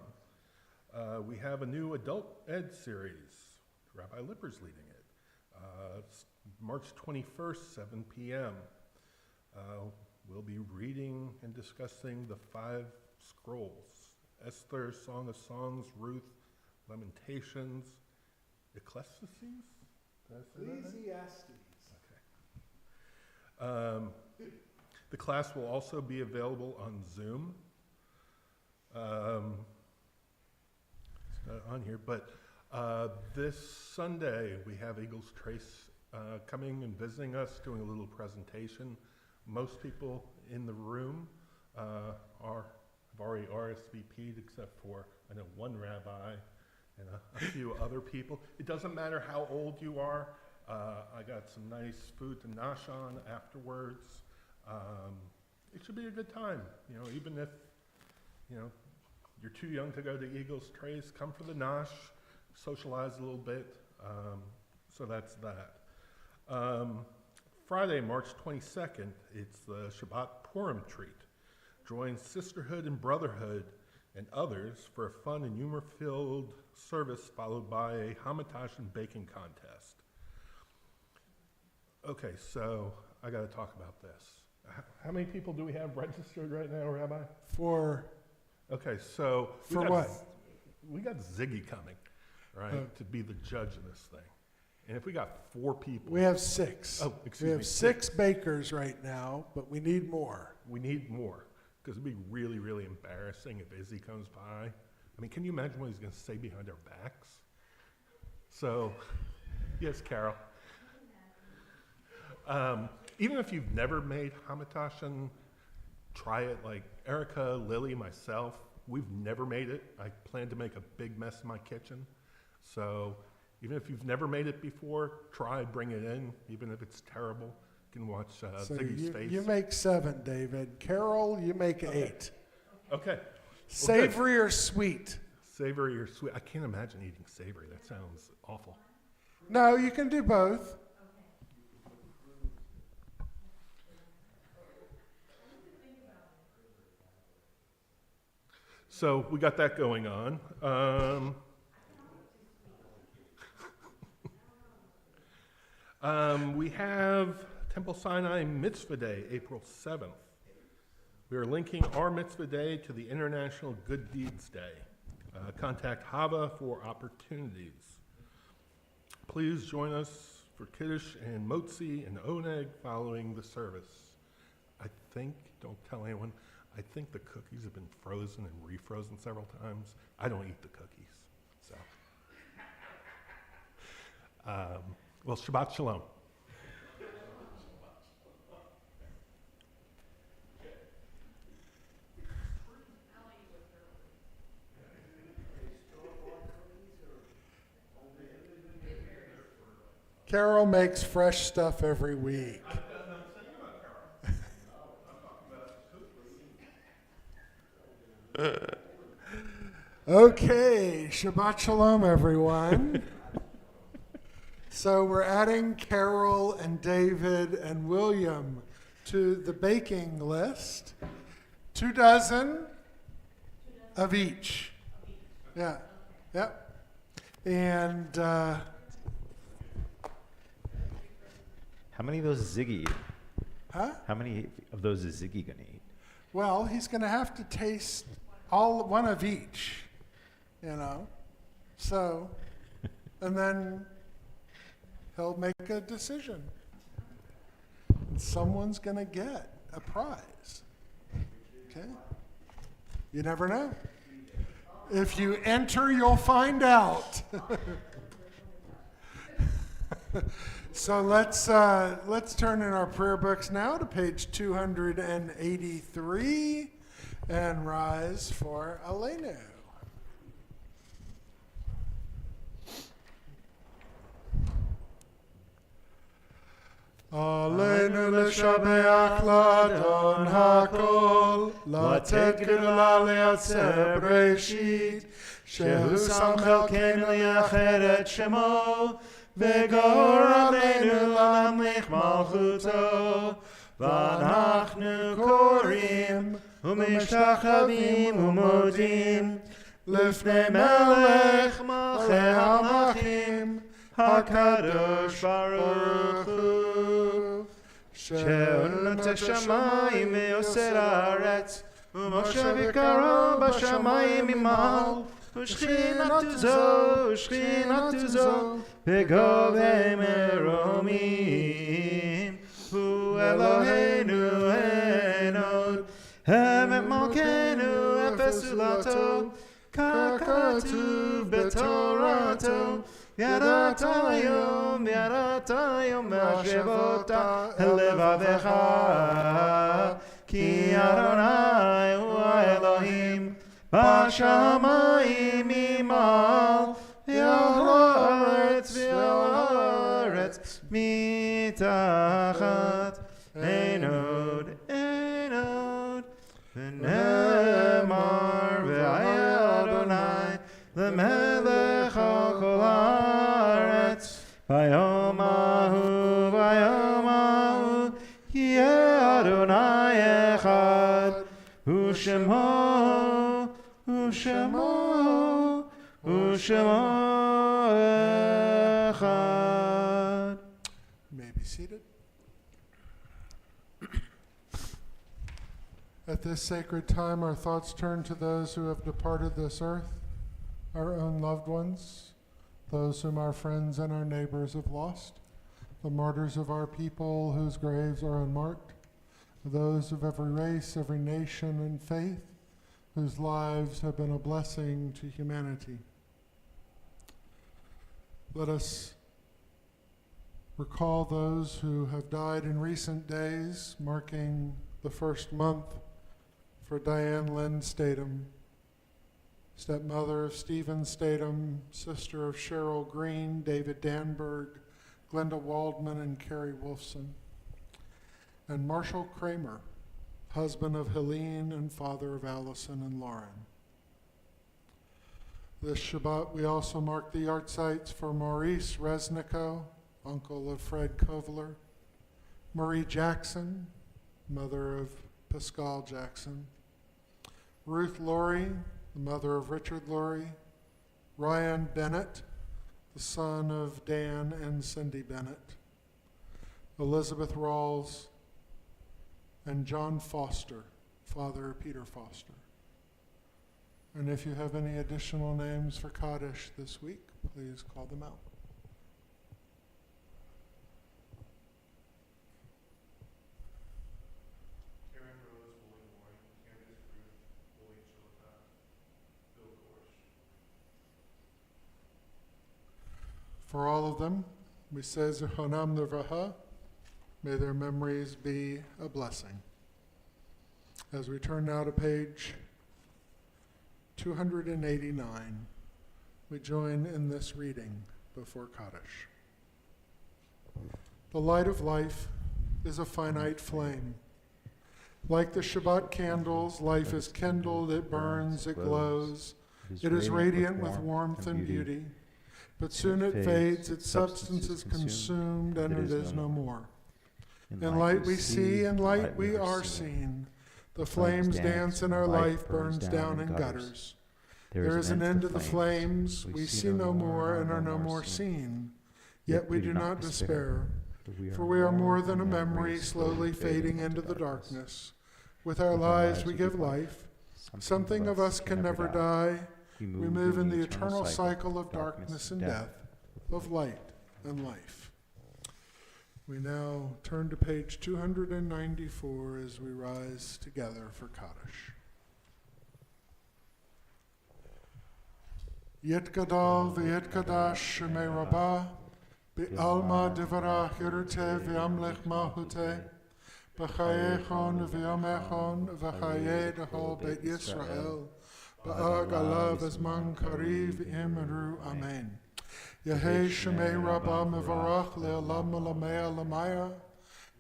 We have a new adult ed series. Rabbi Lipper's leading it. It's March 21st, 7 p.m. We'll be reading and discussing the 5 scrolls: Esther, Song of Songs, Ruth, Lamentations, Ecclesiastes? Did I say that right? Ecclesiastes. Okay. The class will also be available on Zoom. On here, but this Sunday we have Eagles Trace coming and visiting us, doing a little presentation. Most people in the room have already RSVP'd, except for, I know, one rabbi and a few other people. It doesn't matter how old you are. I got some nice food to nosh on afterwards. It should be a good time, even if, you're too young to go to Eagles Trace, come for the nosh, socialize a little bit. So that's that. Friday, March 22nd, it's the Shabbat Purim treat. Join sisterhood and brotherhood and others for a fun and humor-filled service followed by a hamantash and baking contest. Okay, so I got to talk about this. How many people do we have registered right now, Rabbi? Okay, so For what? We got Ziggy coming, right, to be the judge of this thing. And if we got 4 people. We have 6. Oh, excuse we me. have 6 bakers right now, but we need more. We need more, because it'd be really, really embarrassing if Izzy comes by. I mean, can you imagine what he's going to say behind our backs? So, yes, Carol. Even if you've never made hamantash, try it. Like Erica, Lily, myself, we've never made it. I plan to make a big mess in my kitchen. So even if you've never made it before, bring it in, even if it's terrible. You can watch Ziggy's face. You make 7, David. Carol, you make 8. Okay. Well, savory or sweet? Savory or sweet? I can't imagine eating savory. That sounds awful. No, you can do both. So we got that going on. We have Temple Sinai Mitzvah Day, April 7th. We are linking our Mitzvah Day to the International Good Deeds Day. Contact Hava for opportunities. Please join us for Kiddush and Motzi and Oneg following the service. I think, don't tell anyone, I think the cookies have been frozen and refrozen several times. I don't eat the cookies, so. Well, Shabbat Shalom. Carol makes fresh stuff every week. Okay, Shabbat Shalom, everyone. So we're adding Carol and David and William to the baking list. 24 of each. Yeah, yep. And How many of those is Ziggy eating? huh? How many of those is Ziggy going to eat? Well, he's going to have to taste one of each, you know. So, and then he'll make a decision. And someone's going to get a prize. Okay? You never know. If you enter, you'll find out. So let's turn in our prayer books now to page 283 and rise for Aleinu. Aleinu l'shabeach l'adon hakol, לתת גדולה לייצר בראשית, שהוא שם חלקנו לייחד את שמו, וגור עלינו להמליך מלכותו, ואנחנו קוראים ומשתחווים ומודים לפני מלך מלכי המלכים, הקדוש ברוך הוא, שנותן השמיים ויוסר הארץ, ומשה בקרו בשמיים ממעל, ושכינתו זו בגובה מרומים, הוא אלוהינו אין עוד, אמת מלכנו אפס זולתו, ככתוב בתורתו, ידעת היום מהשבות אל לבבך, כי אדוני הוא האלוהים בשמיים ממעל, ואל הארץ מתחת, אין עוד, ונאמר והיה אדוני למלך על כל הארץ, ביום ההוא יהיה אדוני אחד, ושמו אחד. You may be seated. At this sacred time, our thoughts turn to those who have departed this earth, our own loved ones, those whom our friends and our neighbors have lost, the martyrs of our people whose graves are unmarked, those of every race, every nation and faith, whose lives have been a blessing to humanity. Let us recall those who have died in recent days, marking the first month for Diane Lynn Statham, stepmother of Stephen Statham, sister of Cheryl Green, David Danberg, Glenda Waldman, and Carrie Wolfson, and Marshall Kramer, husband of Helene and father of Allison and Lauren. This Shabbat, we also mark the yard sites for Maurice Resnico, uncle of Fred Kovler, Marie Jackson, mother of Pascal Jackson, Ruth Laurie, the mother of Richard Laurie, Ryan Bennett, the son of Dan and Cindy Bennett, Elizabeth Rawls, and John Foster, Father Peter Foster. And if you have any additional names for Kaddish this week, please call them out. Karen Rose, Willie Warren, Candace Ruth, Willie Chillipack, Bill Gorsh. For all of them, we say Zichronam Livracha. May their memories be a blessing. As we turn now to page 289, we join in this reading before Kaddish. The light of life is a finite flame. Like the Shabbat candles, life is kindled, it burns, it glows. It is radiant with warmth and beauty. But soon it fades, its substance is consumed, and it is no more. In light we see, in light we are seen. The flames dance and our life burns down in gutters. There is an end to the flames, we see no more and are no more seen. Yet we do not despair, for we are more than a memory slowly fading into the darkness. With our lives we give life. Something of us can never die. We move in the eternal cycle of darkness and death, of light and life. We now turn to page 294 as we rise together for Kaddish. Yet Gadol v'yet Kadash Shemei Rabbah B'alma Divara Hirute v'yamlech Mahute B'chayechon v'yamechon v'chaye Dehol Beit Yisrael Ba'ag alav azman kariv imru amen. Yehei Shemei Rabbah Mevarach Le'olam Lamea Lamaya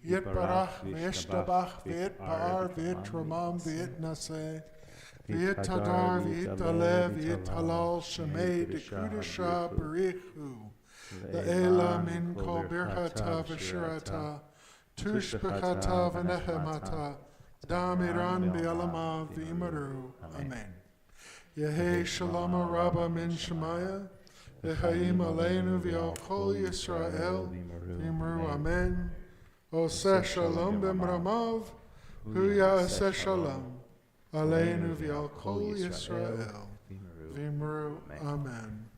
Yitbarach V'yishtabach V'yitpa'ar V'yitramam V'yitnaseh V'yittadar V'yittalev V'yithalal Shemei Dekudasha Barichu Le'ela Min Kol Birchata V'shirata Tushbechata V'nehemata Damiran B'yalama V'yimaru Amen. Yehei Shalom Rabbah Min Shemaya V'chaim aleinu v'al kol Yisrael v'imru amen. Oseh shalom b'mramav, hu ya'aseh shalom aleinu v'al kol Yisrael v'imru amen.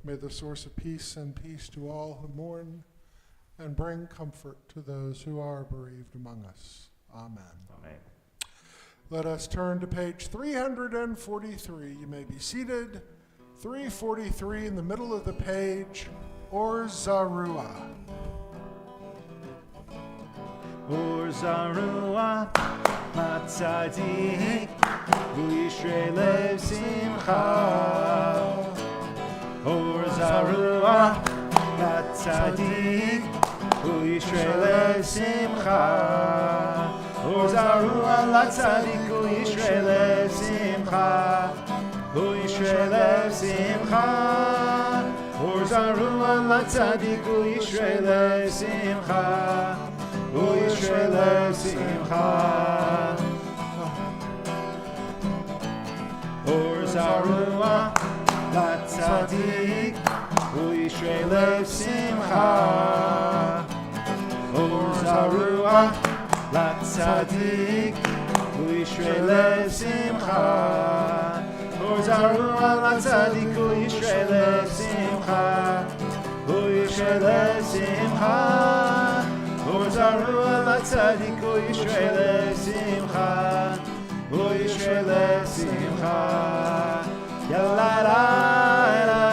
May the source of peace send peace to all who mourn and bring comfort to those who are bereaved among us. Amen. Amen. Let us turn to page 343. You may be seated. 343 in the middle of the page, Or Zarua. Or Zarua, Matzadik, V'yishrei lev simcha. Or Zarua, Matzadik, V'yishrei lev simcha. Or Zarua, Latzadik, V'yishrei lev simcha. Hu yishrei lev simcha, Or Zarua Latzadik, Hu yishrei lev simcha, Hu yishrei lev simcha. Or Zarua Latzadik, Hu yishrei lev simcha, Or Zarua Latzadik, Hu yishrei lev simcha. Or Zarua Latzadik, Hu yishrei lev simcha, Hu yishrei lev simcha. Or Zarua Latzadik, Hu yishrei lev simcha, Hu yishrei lev simcha. Yalla la la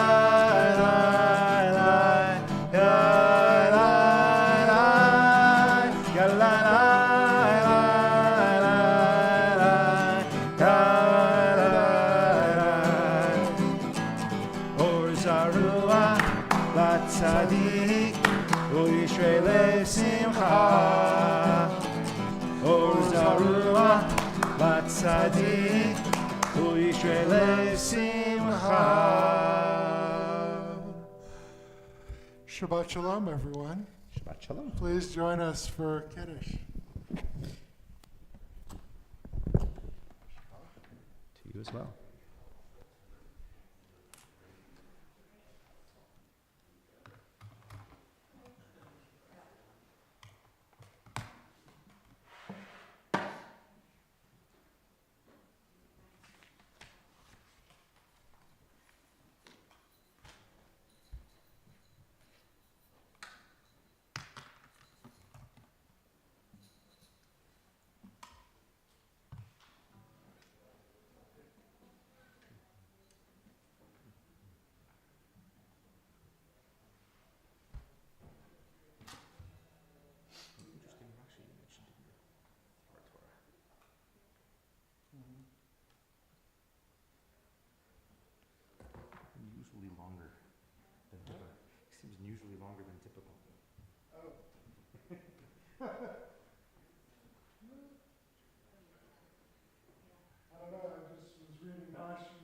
Latzadik, Hu yishrei lev simcha. Or Zarua Latzadik, Hu yishrei lev simcha. Shabbat Shalom, everyone. Shabbat Shalom. Please join us for Kiddush. To you as well. unusually longer than typical. Seems unusually longer than typical. Oh. I don't know, I just was reading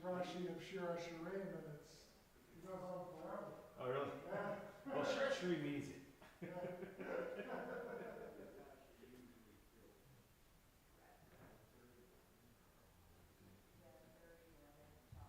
Rashi of Shira Shirim, and it goes on forever. Oh, really? Yeah. Well, Shri means it. Yeah.